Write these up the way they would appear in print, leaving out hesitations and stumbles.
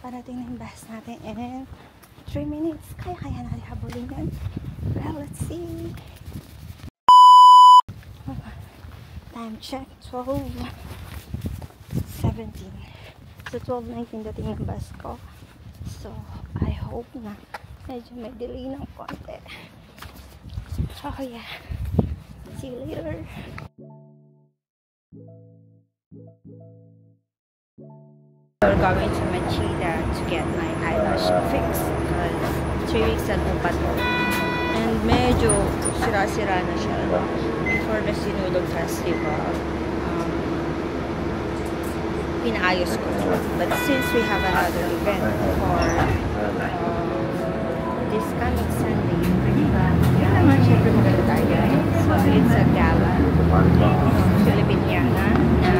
Nakarating na yung bus natin and 3 minutes. Kaya natin habulin yan. Well, let's see. Time check, 12:17. So, 12:19 dating yung bus ko. So, I hope na medyo may delay ng konti. Oh, yeah. See you later. We're going to Machida to get my eyelash fixed because 3 weeks ago pa to. And medyo sira-sira na siya. Before the Sinulog Festival, pinaayos ko. But since we have another event for this coming Sunday, yun naman syempre maganda tayo. So it's a gala, Filipiniana, na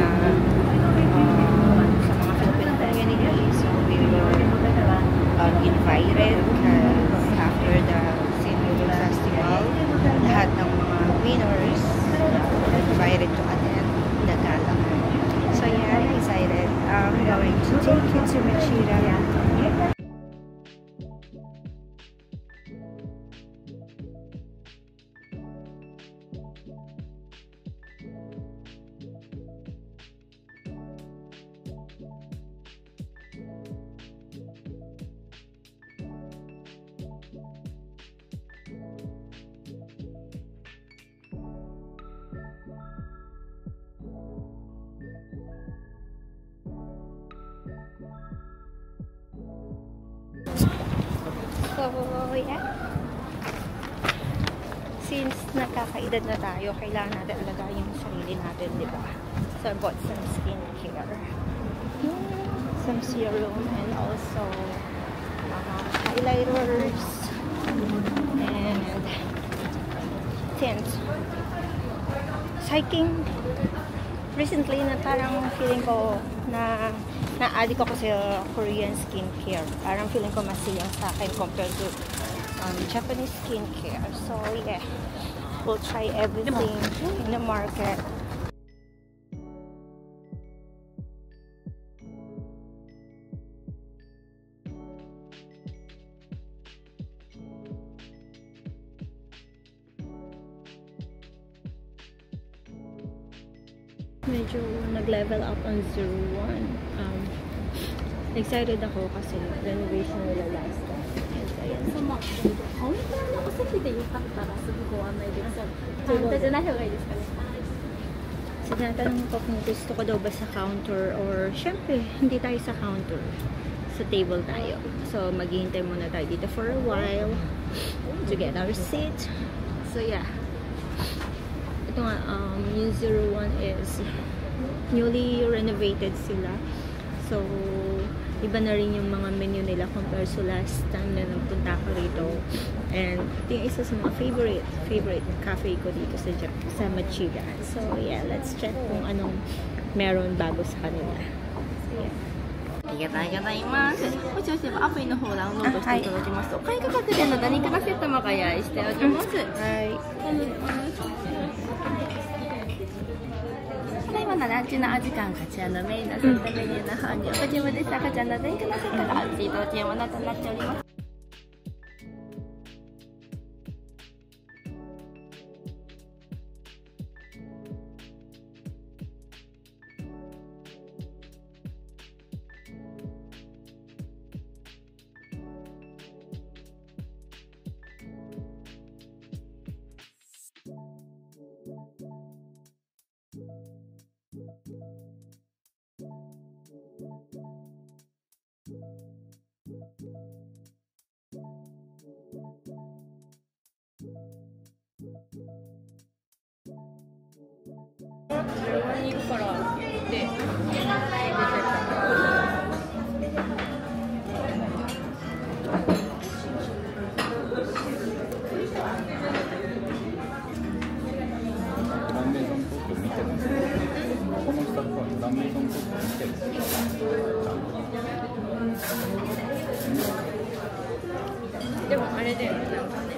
sa mga Filipino community. So we were invited because after the Sinulog Festival, lahat ng mga winners invited to attend the gala. So yeah, I'm excited. I'm going to take you to Machida. So, yeah. Since nakakaedad na tayo, kailangan natin alagayin yung sarili natin, di ba? So, I bought some skincare. Some serum and also highlighters and tint. Hiking recently na parang feeling ko na na-addict ako sa Korean skincare. Parang feeling ko mas siyang sa akin compared to Japanese skincare. So yeah, we'll try everything in the market. Medyo nag-level up on 01. Excited ako kasi renovation nila last time. Ayan. So, tinatanong ko kung gusto ko daw ba sa counter or syempre, hindi tayo sa counter. Sa table tayo. So, maghihintay muna tayo dito for a while to get our seat. So, yeah. Ito nga, yung 01 is newly renovated sila. So, iba na rin yung mga menu nila compared to last time na nagpunta ko rito. And ito yung isa sa mga favorite cafe ko dito sa Machida. So, yeah, let's check kung anong meron bago sa kanila. So, yeah. ありがとうございます。もしよければアプリの方ダウンロードしていただきますと、お買い価格での何かのセットもご用意しております。はい。ただいまのランチのお時間、こちらのメインのセットメニューの方にご注文でしたこちらのドリンクのセットがお自動注文となっております。でもあれだよね、なんかね。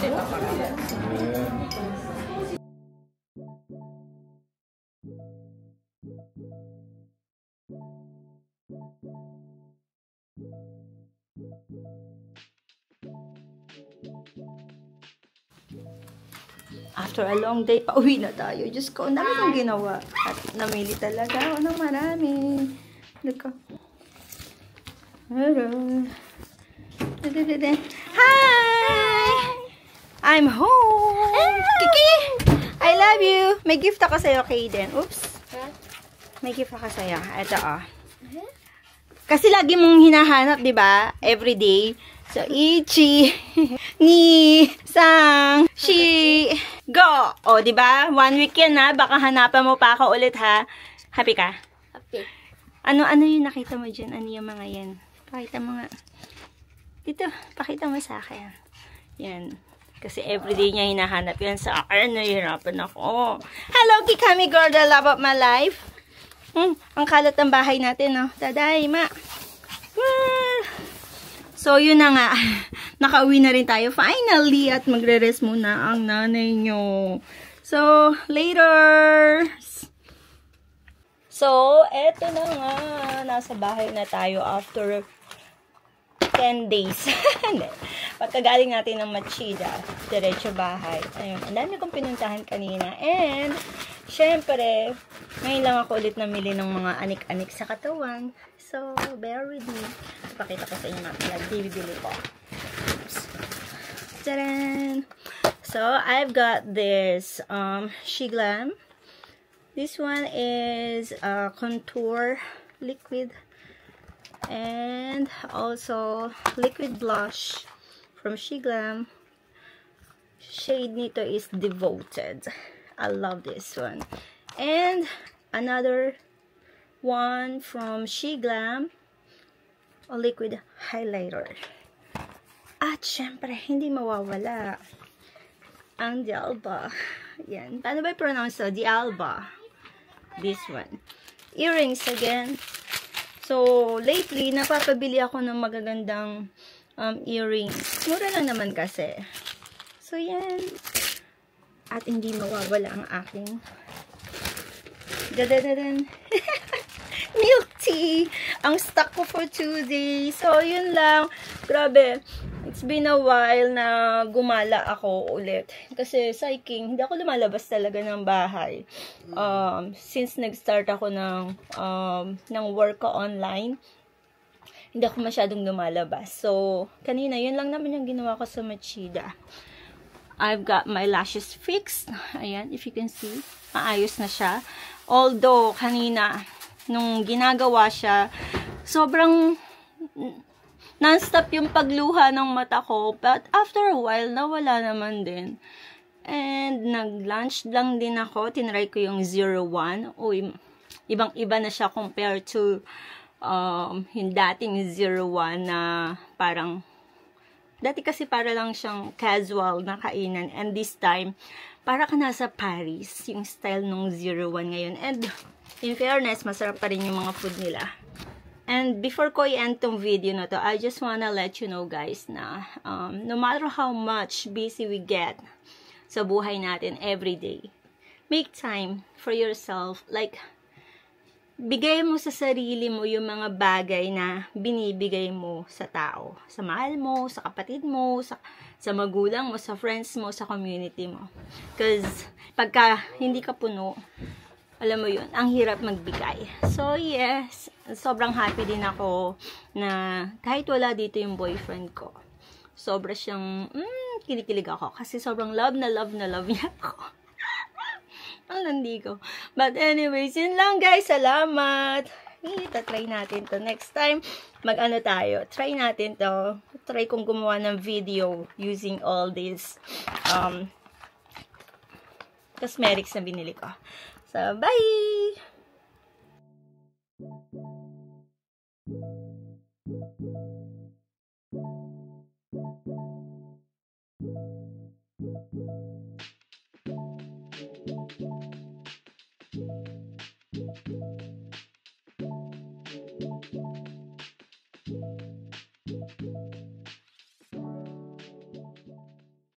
れたから。After a long day, pauwi na tayo. Diyos ko, ang dami kong ginawa. At namili talaga ako ng marami. Look. Hello. Hi! I'm home! Kiki! I love you! May gift ako sa'yo, Kaden. Oops. May gift ako sa'yo. Ito, oh. Kasi lagi mong hinahanap, di ba? Every day. So, ichi, ni, sang, shi, go! O, di ba? 1 week yan, ha? Baka hanapan mo pa ako ulit, ha? Happy ka? Happy. Ano yung nakita mo dyan? Ano yung mga yan? Pakita mo nga. Dito, pakita mo sa akin. Yan. Kasi everyday niya hinahanap yan sa akin. Nahihirapan ako. Hello, Kikami girl, the love of my life. Ang kalat ng bahay natin, no? Taday, ma. So, yun na nga. Nakauwi na rin tayo finally at magre-rest muna ang nanay nyo. So, later! So, eto na nga. Nasa bahay na tayo after 10 days. Pagkagaling natin ng Machida, diretso bahay. Ayun, ang dami kong pinuntahan kanina. And, syempre, ngayon lang ako ulit namili ng mga anik-anik sa katawan. So, bear with me. Ipakita ko sa inyo mga pinagbibili ko. Tadaan! So, I've got this Shiglam. This one is contour liquid. And also liquid blush from Shiglam. Shade nito is Devoted. I love this one. And another one from Shiglam, a liquid highlighter. At syempre, hindi mawawala ang D'Alba. Yan. Paano ba i-pronounce ito? D'Alba. This one. Earrings again. So, lately, napapabili ako ng magagandang earrings. Mura lang naman kasi. So, yan. At hindi mawawala ang aking dadadadan. Milk tea. Ang stock ko for 2 days. So, yun lang. Grabe. It's been a while na gumala ako ulit. Kasi cycling, hindi ako lumalabas talaga ng bahay. Since nag-start ako ng work ko online, hindi ako masyadong lumalabas. So, kanina, yun lang naman yung ginawa ko sa Machida. I've got my lashes fixed. Ayan, if you can see. Maayos na siya. Although, kanina, nung ginagawa siya, sobrang non-stop yung pagluha ng mata ko. But after a while, nawala naman din. And nag-lunch lang din ako. Tinry ko yung 01. Uy, ibang-iba na siya compared to yung dating 01 na parang, dati kasi para lang siyang casual na kainan. And this time, para ka nasa Paris, yung style nung 01 ngayon. And in fairness, masarap pa rin yung mga food nila. And before ko i-end tong video na to, I just wanna let you know guys na no matter how much busy we get sa buhay natin every day, make time for yourself. Like, bigay mo sa sarili mo yung mga bagay na binibigay mo sa tao. Sa mahal mo, sa kapatid mo, sa magulang mo, sa friends mo, sa community mo. Because pagka hindi ka puno, alam mo yun, ang hirap magbigay. So, yes, sobrang happy din ako na kahit wala dito yung boyfriend ko, sobra siyang, kinikilig ako. Kasi sobrang love na love niya ako. Ang landi ko. But anyways, yun lang guys. Salamat. Try natin to. Next time, mag-ano tayo. Try natin to. Try kong gumawa ng video using all these cosmetics na binili ko. So, bye!